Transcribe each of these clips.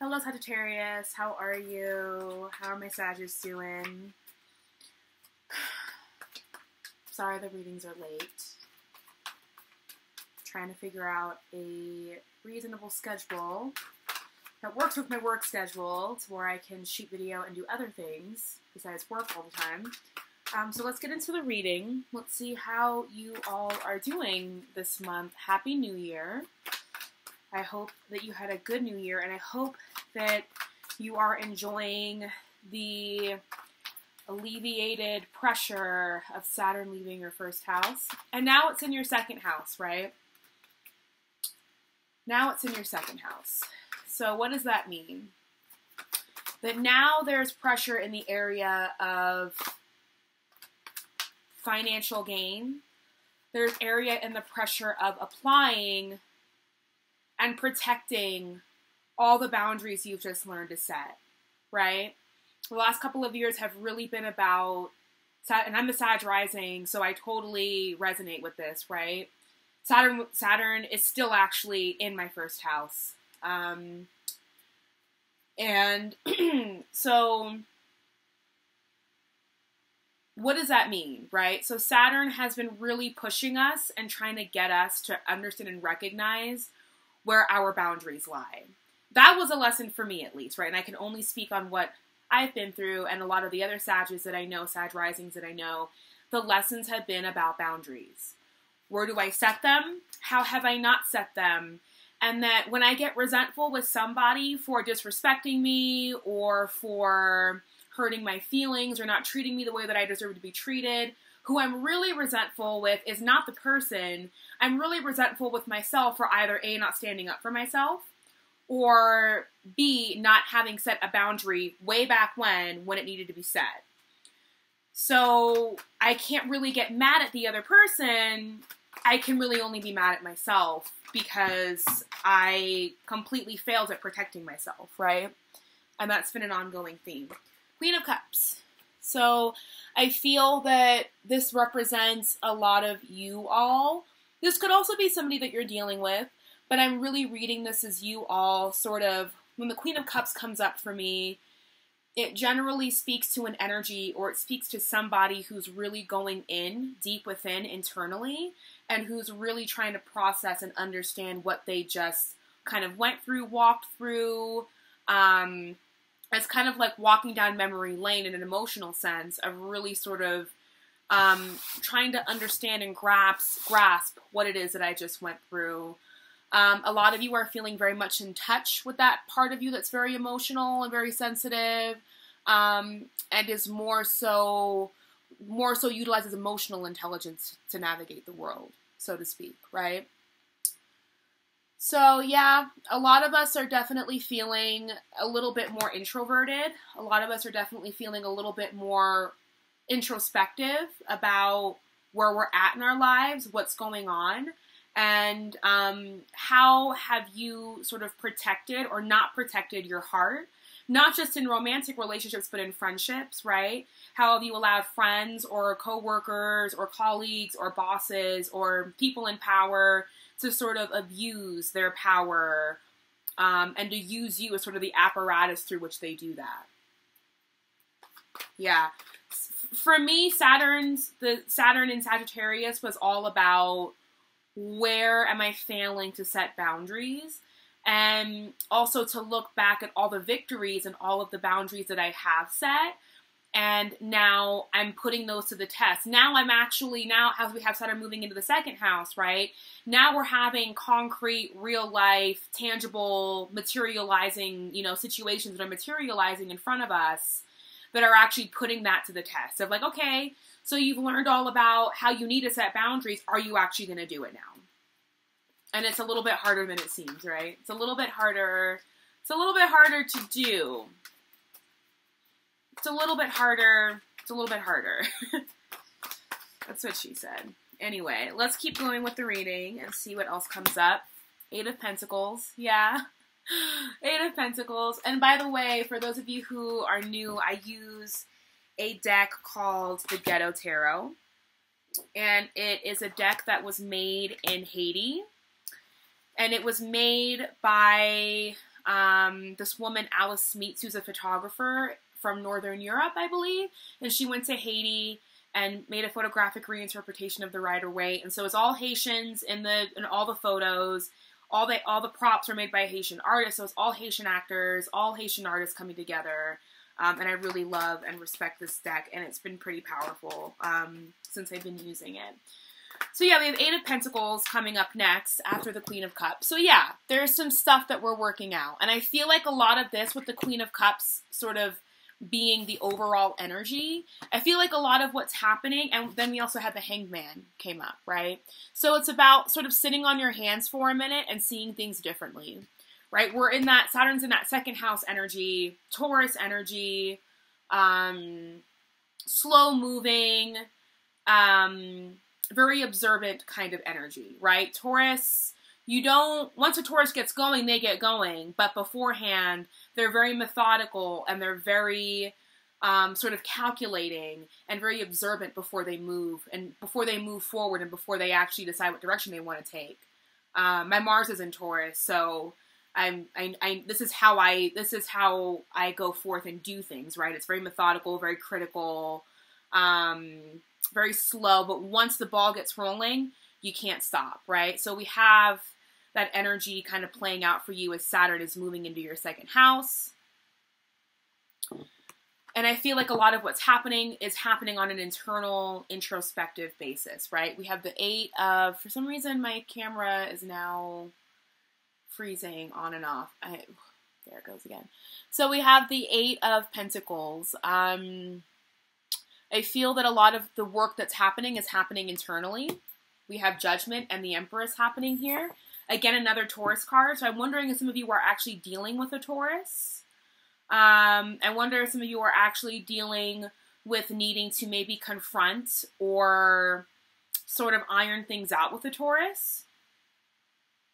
Hello Sagittarius, how are you? How are my Sagittarius doing? Sorry the readings are late. Trying to figure out a reasonable schedule that works with my work schedule to where I can shoot video and do other things besides work all the time. So let's get into the reading. Let's see how you all are doing this month. Happy New Year. I hope that you had a good New Year, and I hope that you are enjoying the alleviated pressure of Saturn leaving your first house. And now it's in your second house, right? Now it's in your second house. So what does that mean? That now there's pressure in the area of financial gain. There's area in the pressure of applying and protecting all the boundaries you've just learned to set, right? The last couple of years have really been about, and I'm a Sag rising, so I totally resonate with this, right? Saturn is still actually in my first house. And so what does that mean, right? So Saturn has been really pushing us and trying to get us to understand and recognize where our boundaries lie. That was a lesson for me, at least, right? And I can only speak on what I've been through, and a lot of the other Sages that I know, Sag risings that I know, the lessons have been about boundaries. Where do I set them? How have I not set them? And that when I get resentful with somebody for disrespecting me or for hurting my feelings or not treating me the way that I deserve to be treated, who I'm really resentful with is not the person. I'm really resentful with myself for either A, not standing up for myself, or B, not having set a boundary way back when it needed to be set. So I can't really get mad at the other person. I can really only be mad at myself because I completely failed at protecting myself, right? And that's been an ongoing theme. Queen of Cups. So I feel that this represents a lot of you all. This could also be somebody that you're dealing with, but I'm really reading this as you all sort of, when the Queen of Cups comes up for me, it generally speaks to an energy, or it speaks to somebody who's really going in, deep within, internally, and who's really trying to process and understand what they just kind of went through, walked through. It's kind of like walking down memory lane in an emotional sense of really sort of trying to understand and grasp what it is that I just went through. A lot of you are feeling very much in touch with that part of you that's very emotional and very sensitive, and is more so utilizes emotional intelligence to navigate the world, so to speak, right? So yeah, a lot of us are definitely feeling a little bit more introverted. A lot of us are definitely feeling a little bit more introspective about where we're at in our lives, what's going on, and how have you sort of protected or not protected your heart, not just in romantic relationships, but in friendships, right? How have you allowed friends or coworkers or colleagues or bosses or people in power to sort of abuse their power and to use you as sort of the apparatus through which they do that? Yeah. For me, the Saturn in Sagittarius was all about where am I failing to set boundaries, and also to look back at all the victories and all of the boundaries that I have set. And now I'm putting those to the test. Now as we have Saturn moving into the second house, right? Now we're having concrete, real life, tangible, materializing, situations that are materializing in front of us that are actually putting that to the test of like, okay, so you've learned all about how you need to set boundaries. Are you actually going to do it now? And it's a little bit harder than it seems, right? It's a little bit harder. It's a little bit harder to do. It's a little bit harder. It's a little bit harder. That's what she said. Anyway, let's keep going with the reading and see what else comes up. 8 of Pentacles. Yeah. 8 of Pentacles. And by the way, for those of you who are new, I use a deck called the Ghetto Tarot. And it is a deck that was made in Haiti. And it was made by This woman, Alice Smeets, who's a photographer from Northern Europe, I believe, and she went to Haiti and made a photographic reinterpretation of the Rider-Waite. And so it's all Haitians in all the photos. All the props are made by Haitian artists, so it's all Haitian actors, all Haitian artists coming together. And I really love and respect this deck, and it's been pretty powerful since I've been using it. So yeah, we have 8 of Pentacles coming up next after the Queen of Cups. So yeah, there's some stuff that we're working out. And I feel like a lot of this with the Queen of Cups sort of being the overall energy, I feel like a lot of what's happening, and then we also had the Hanged Man came up, right? So it's about sort of sitting on your hands for a minute and seeing things differently, right? We're in that, Saturn's in that second house energy, Taurus energy, slow moving, very observant kind of energy, right? Taurus, once a Taurus gets going, they get going, but beforehand, they're very methodical and they're very sort of calculating and very observant before they move forward and before they actually decide what direction they want to take. My Mars is in Taurus, so this is how I go forth and do things, right? It's very methodical, very critical, very slow, but once the ball gets rolling, you can't stop, right? So we have that energy kind of playing out for you as Saturn is moving into your second house. And I feel like a lot of what's happening is happening on an internal, introspective basis, right? We have the 8 of, for some reason, my camera is now freezing on and off. There it goes again. So we have the 8 of Pentacles. I feel that a lot of the work that's happening is happening internally. We have Judgment and the Empress happening here. Again, another Taurus card. So I'm wondering if some of you are actually dealing with a Taurus. I wonder if some of you are actually dealing with needing to maybe confront or sort of iron things out with a Taurus.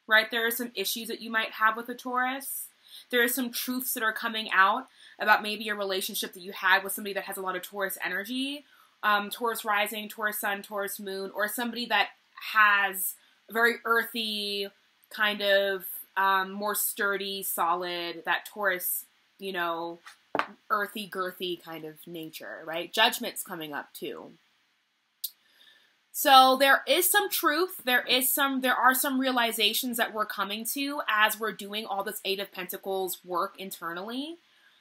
Right? There are some issues that you might have with a Taurus. There are some truths that are coming out about maybe a relationship that you had with somebody that has a lot of Taurus energy. Taurus rising, Taurus sun, Taurus moon, or somebody that has a very earthy, kind of more sturdy, solid, that Taurus, you know, earthy, girthy kind of nature, right? Judgment's coming up too. So there is some truth, there are some realizations that we're coming to as we're doing all this 8 of Pentacles work internally.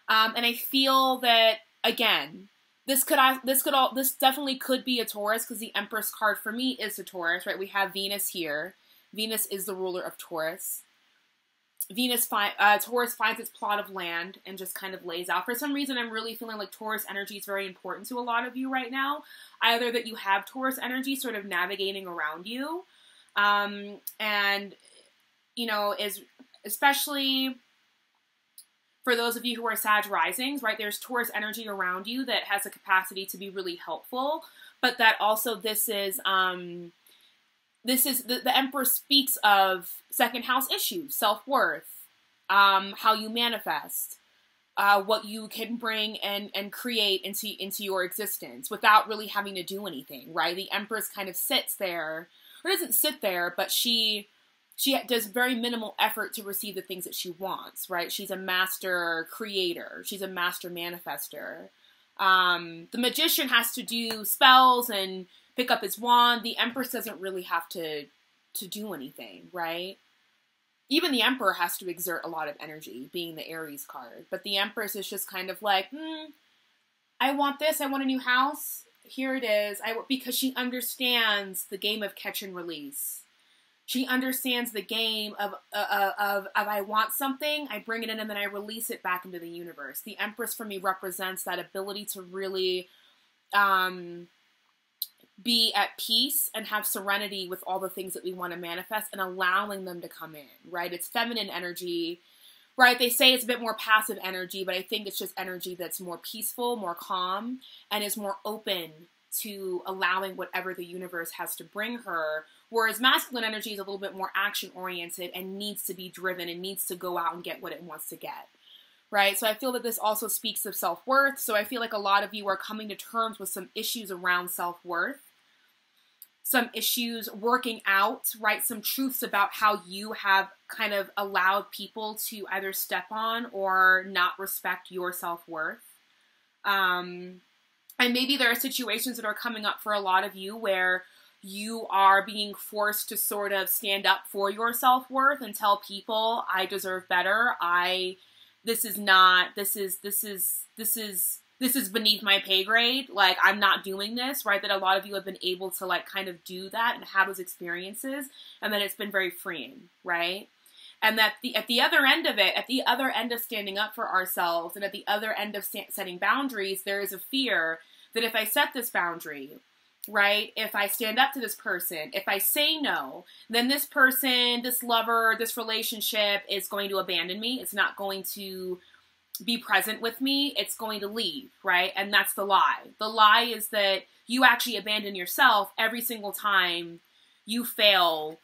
And I feel that, again, this definitely could be a Taurus, because the Empress card for me is a Taurus, right? We have Venus here. Venus is the ruler of Taurus. Taurus finds its plot of land and just kind of lays out. For some reason, I'm really feeling like Taurus energy is very important to a lot of you right now. Either that you have Taurus energy sort of navigating around you, and, you know, especially for those of you who are Sag risings, right, there's Taurus energy around you that has a capacity to be really helpful, but that also the Emperor speaks of second house issues, self-worth, how you manifest, what you can bring and create into your existence without really having to do anything, right? The Empress kind of sits there, or doesn't sit there, but she does very minimal effort to receive the things that she wants, right? She's a master creator. She's a master manifester. The Magician has to do spells and pick up his wand. The Empress doesn't really have to do anything, right? Even the Emperor has to exert a lot of energy, being the Aries card. But the Empress is just kind of like, I want this. I want a new house. Here it is. Because she understands the game of catch and release. She understands the game of I want something, I bring it in, and then I release it back into the universe. The Empress for me represents that ability to really be at peace and have serenity with all the things that we want to manifest and allowing them to come in, right? It's feminine energy, right? They say it's a bit more passive energy, but I think it's just energy that's more peaceful, more calm, and is more open to allowing whatever the universe has to bring her. Whereas masculine energy is a little bit more action-oriented and needs to be driven and needs to go out and get what it wants to get, right? So I feel that this also speaks of self-worth. So I feel like a lot of you are coming to terms with some issues around self-worth. some issues working out, right? Some truths about how you have kind of allowed people to either step on or not respect your self-worth. And maybe there are situations that are coming up for a lot of you where you are being forced to sort of stand up for your self-worth and tell people, I deserve better. This is beneath my pay grade. Like, I'm not doing this, right? That a lot of you have been able to like kind of do that and have those experiences. And then it's been very freeing, right? And that at the other end of it, at the other end of standing up for ourselves and at the other end of setting boundaries, there is a fear that if I set this boundary, right, if I stand up to this person, if I say no, then this person, this lover, this relationship is going to abandon me. It's not going to be present with me. It's going to leave, right? And that's the lie. The lie is that you actually abandon yourself every single time you fail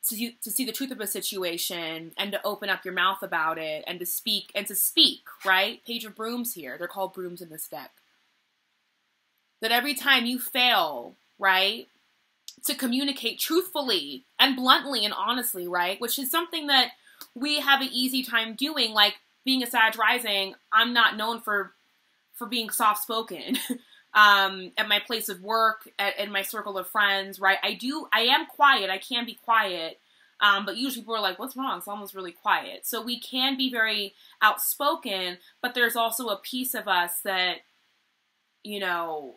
to see the truth of a situation and to open up your mouth about it and to speak, right? Page of brooms here. They're called brooms in this deck. That every time you fail, right, to communicate truthfully and bluntly and honestly, right, which is something that we have an easy time doing. Like, being a Sag rising, I'm not known for being soft-spoken. At my place of work, in my circle of friends, right, I am quiet, I can be quiet, but usually people are like, what's wrong? Someone's really quiet. So we can be very outspoken, but there's also a piece of us that, you know,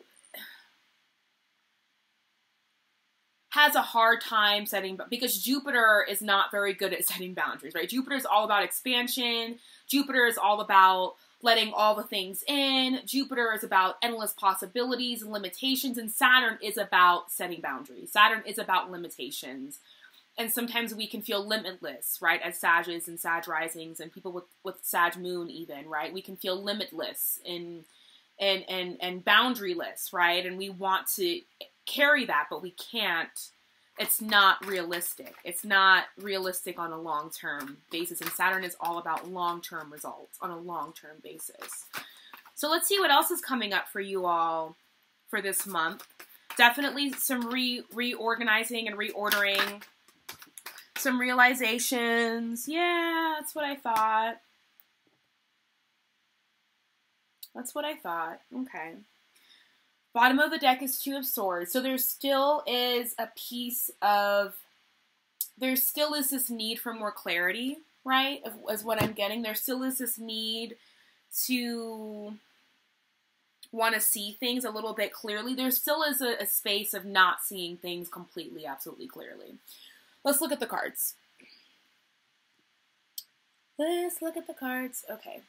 has a hard time because Jupiter is not very good at setting boundaries, right? Jupiter is all about expansion. Jupiter is all about letting all the things in. Jupiter is about endless possibilities and limitations, and Saturn is about setting boundaries. Saturn is about limitations. And sometimes we can feel limitless, right, as Sages and Sag risings and people with Sag moon even, right? We can feel limitless and boundaryless, right? And we want to carry that, but we can't. It's not realistic. It's not realistic on a long-term basis. And Saturn is all about long-term results on a long-term basis. So let's see what else is coming up for you all for this month. Definitely some reorganizing and reordering. Some realizations. Yeah, that's what I thought. That's what I thought. Okay. Bottom of the deck is Two of Swords. So there still is a piece of, there still is this need for more clarity, right? Is what I'm getting. There still is this need to want to see things a little bit clearly. There still is a space of not seeing things completely, absolutely clearly. Let's look at the cards. Let's look at the cards. Okay.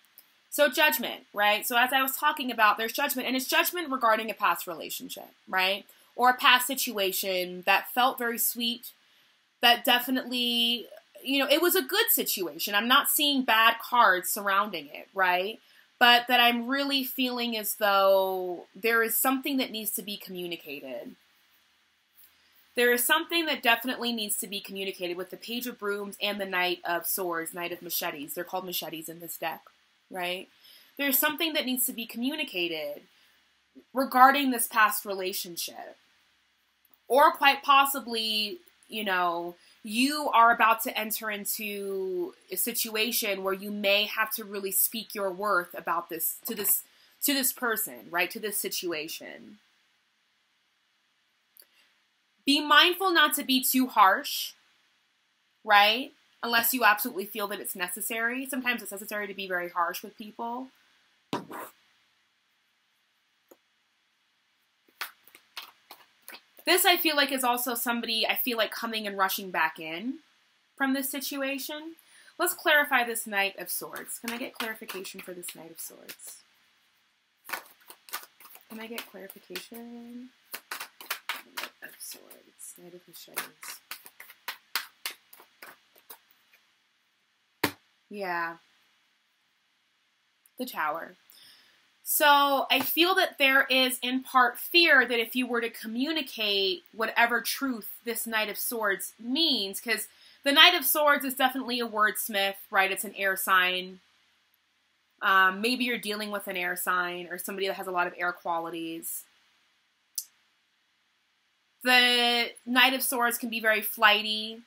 So judgment, right? So as I was talking about, there's judgment, and it's judgment regarding a past relationship, right? Or a past situation that felt very sweet, that definitely, you know, it was a good situation. I'm not seeing bad cards surrounding it, right? But that I'm really feeling as though there is something that needs to be communicated. There is something that definitely needs to be communicated with the Page of Brooms and the Knight of Swords, Knight of Machetes. They're called machetes in this deck. Right? There's something that needs to be communicated regarding this past relationship. Or quite possibly, you know, you are about to enter into a situation where you may have to really speak your worth about this to this person, right? To this situation. Be mindful not to be too harsh, right? Unless you absolutely feel that it's necessary. Sometimes it's necessary to be very harsh with people. This, I feel like, is also somebody, I feel like, coming and rushing back in from this situation. Let's clarify this Knight of Swords. Can I get clarification for this Knight of Swords? Can I get clarification? Knight of Swords. Knight of Machetes. Yeah. The Tower. So I feel that there is in part fear that if you were to communicate whatever truth this Knight of Swords means, because the Knight of Swords is definitely a wordsmith, right? It's an air sign. Maybe you're dealing with an air sign or somebody that has a lot of air qualities. The Knight of Swords can be very flighty,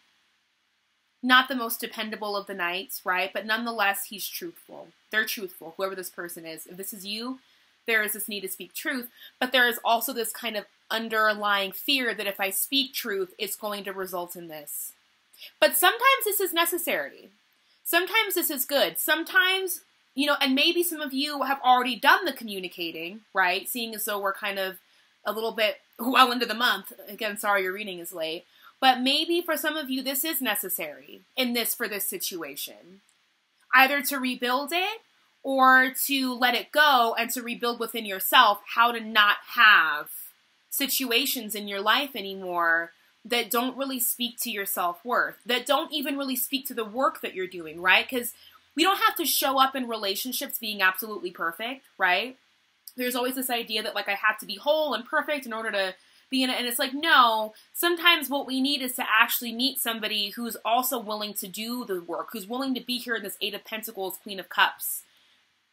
not the most dependable of the knights, right? But nonetheless, he's truthful. They're truthful, whoever this person is. If this is you, there is this need to speak truth, but there is also this kind of underlying fear that if I speak truth, it's going to result in this. But sometimes this is necessary. Sometimes this is good. Sometimes, you know, and maybe some of you have already done the communicating, right? Seeing as though we're kind of a little bit well into the month. Again, sorry your reading is late. But maybe for some of you, this is necessary for this situation. Either to rebuild it or to let it go and to rebuild within yourself how to not have situations in your life anymore that don't really speak to your self-worth, that don't even really speak to the work that you're doing, right? Because we don't have to show up in relationships being absolutely perfect, right? There's always this idea that, like, I have to be whole and perfect in order to be in it. And it's like, no, sometimes what we need is to actually meet somebody who's also willing to do the work, who's willing to be here in this Eight of Pentacles, Queen of Cups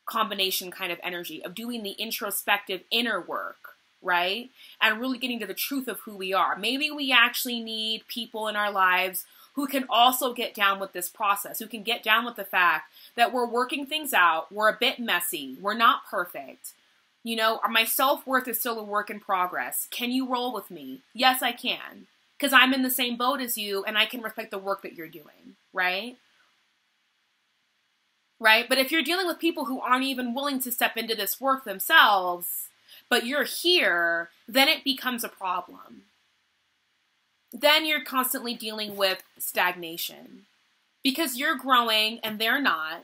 combination kind of energy of doing the introspective inner work, right? And really getting to the truth of who we are. Maybe we actually need people in our lives who can also get down with this process, who can get down with the fact that we're working things out, we're a bit messy, we're not perfect. You know, my self-worth is still a work in progress. Can you roll with me? Yes, I can. Because I'm in the same boat as you and I can respect the work that you're doing, right? Right? But if you're dealing with people who aren't even willing to step into this work themselves, but you're here, then it becomes a problem. Then you're constantly dealing with stagnation. Because you're growing and they're not.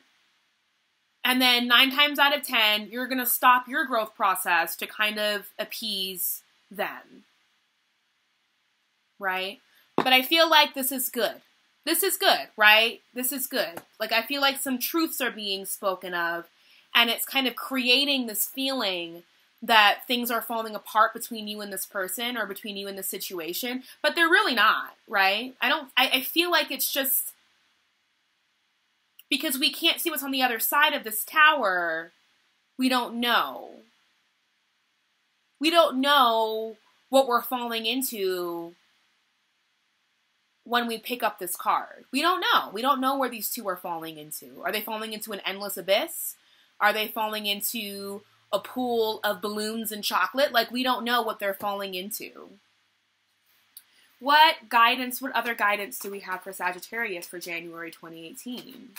And then 9 times out of 10, you're going to stop your growth process to kind of appease them. Right? But I feel like this is good. This is good, right? This is good. Like, I feel like some truths are being spoken of, and it's kind of creating this feeling that things are falling apart between you and this person or between you and this situation, but they're really not, right? I feel like it's just because we can't see what's on the other side of this tower, we don't know. We don't know what we're falling into when we pick up this card. We don't know. We don't know where these two are falling into. Are they falling into an endless abyss? Are they falling into a pool of balloons and chocolate? Like, we don't know what they're falling into. What other guidance do we have for Sagittarius for January 2018?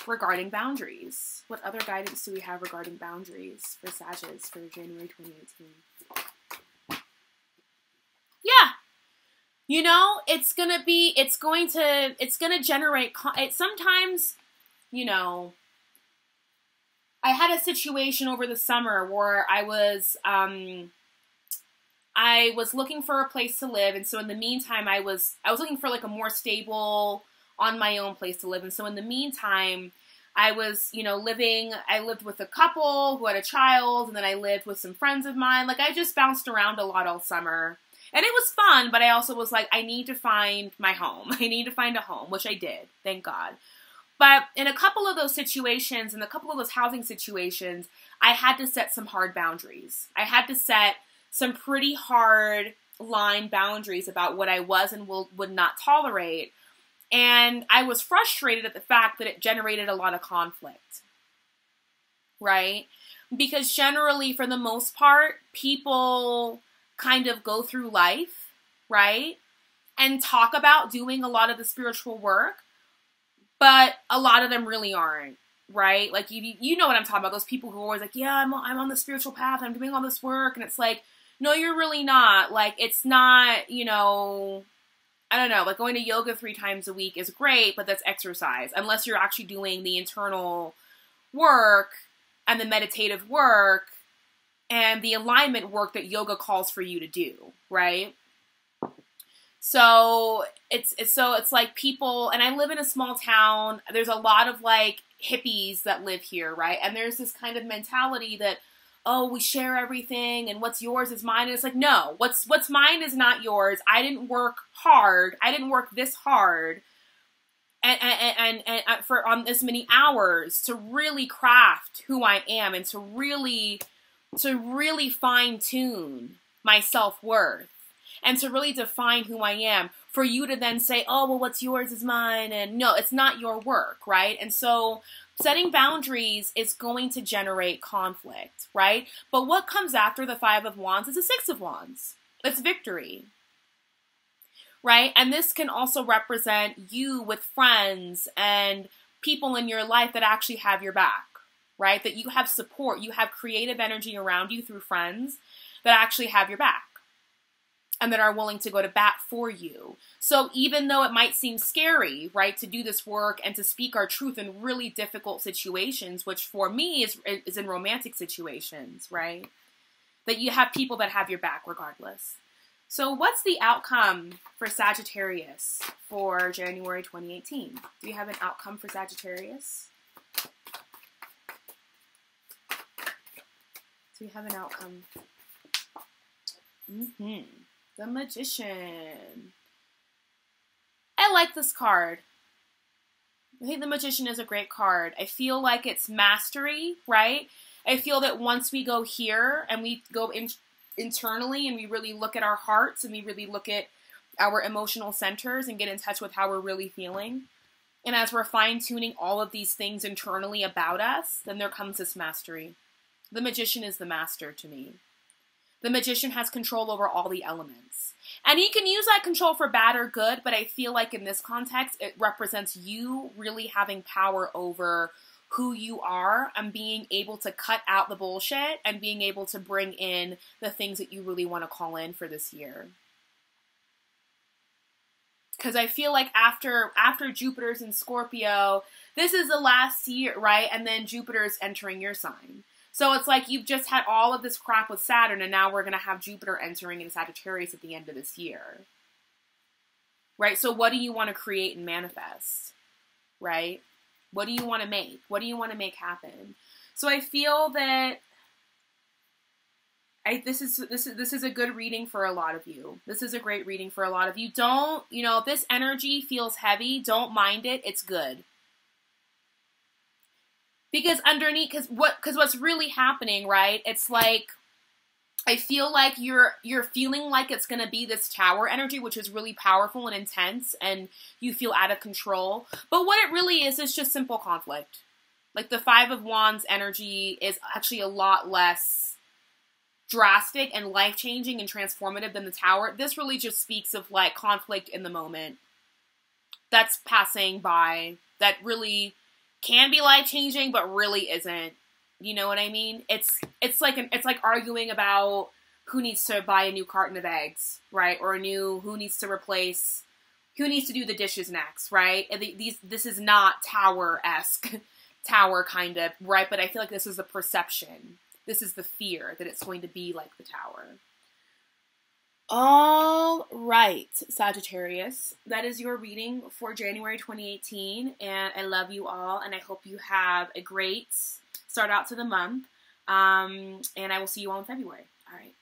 Regarding boundaries. What other guidance do we have regarding boundaries for Sagittarius for January 2018? Yeah. You know, it's going to generate, sometimes, you know, I had a situation over the summer where I was looking for a place to live, and so in the meantime, I was looking for like a more stable, on my own place to live, and so in the meantime, I was, you know, I lived with a couple who had a child, and then I lived with some friends of mine. Like, I just bounced around a lot all summer, and it was fun, but I also was like, I need to find my home. I need to find a home, which I did, thank God. But in a couple of those situations, in a couple of those housing situations, I had to set some hard boundaries. I had to set some pretty hard line boundaries about what I was and would not tolerate. And I was frustrated at the fact that it generated a lot of conflict. Right? Because generally, for the most part, people kind of go through life, right? And talk about doing a lot of the spiritual work. But a lot of them really aren't, right? Like, you know what I'm talking about. Those people who are always like, yeah, I'm on the spiritual path. I'm doing all this work. And it's like, no, you're really not. Like, it's not, you know, I don't know. Like, going to yoga 3 times a week is great, but that's exercise. Unless you're actually doing the internal work and the meditative work and the alignment work that yoga calls for you to do, right? So it's like people, and I live in a small town. There's a lot of like hippies that live here, right? And there's this kind of mentality that, oh, we share everything and what's yours is mine. And it's like, no, what's mine is not yours. I didn't work hard. I didn't work this hard and for on this many hours to really craft who I am and to really fine tune my self-worth. and to really define who I am, for you to then say, oh, well, what's yours is mine. And no, it's not your work, right? And so setting boundaries is going to generate conflict, right? But what comes after the Five of Wands is the Six of Wands. It's victory, right? And this can also represent you with friends and people in your life that actually have your back, right? That you have support, you have creative energy around you through friends that actually have your back and that are willing to go to bat for you. So even though it might seem scary, right, to do this work and to speak our truth in really difficult situations, which for me is in romantic situations, right, that you have people that have your back regardless. So what's the outcome for Sagittarius for January 2018? Do you have an outcome for Sagittarius? Do you have an outcome? The Magician. I like this card. I think the Magician is a great card. I feel like it's mastery, right? I feel that once we go here and we go internally and we really look at our hearts and we really look at our emotional centers and get in touch with how we're really feeling, and as we're fine-tuning all of these things internally about us, then there comes this mastery. The Magician is the master to me. The Magician has control over all the elements. And he can use that control for bad or good, but I feel like in this context, it represents you really having power over who you are and being able to cut out the bullshit and being able to bring in the things that you really want to call in for this year. Because I feel like after Jupiter's in Scorpio, this is the last year, right? And then Jupiter's entering your sign. So it's like you've just had all of this crap with Saturn, and now we're going to have Jupiter entering in Sagittarius at the end of this year. Right? So what do you want to create and manifest? Right? What do you want to make? What do you want to make happen? So I feel that this is a good reading for a lot of you. This is a great reading for a lot of you. Don't, if this energy feels heavy, don't mind it. It's good. Because underneath, because what's really happening, right? It's like, I feel like you're feeling like it's going to be this tower energy, which is really powerful and intense, and you feel out of control. But what it really is just simple conflict. Like the Five of Wands energy is actually a lot less drastic and life-changing and transformative than the tower. This really just speaks of like conflict in the moment that's passing by, that really can be life-changing, but really isn't. You know what I mean? It's like arguing about who needs to buy a new carton of eggs, right? Or who needs to do the dishes next, right? And this is not tower-esque, tower kind of, right? But I feel like this is the perception. This is the fear that it's going to be like the tower. All right, Sagittarius, that is your reading for January 2018, and I love you all, and I hope you have a great start out to the month, and I will see you all in February. All right.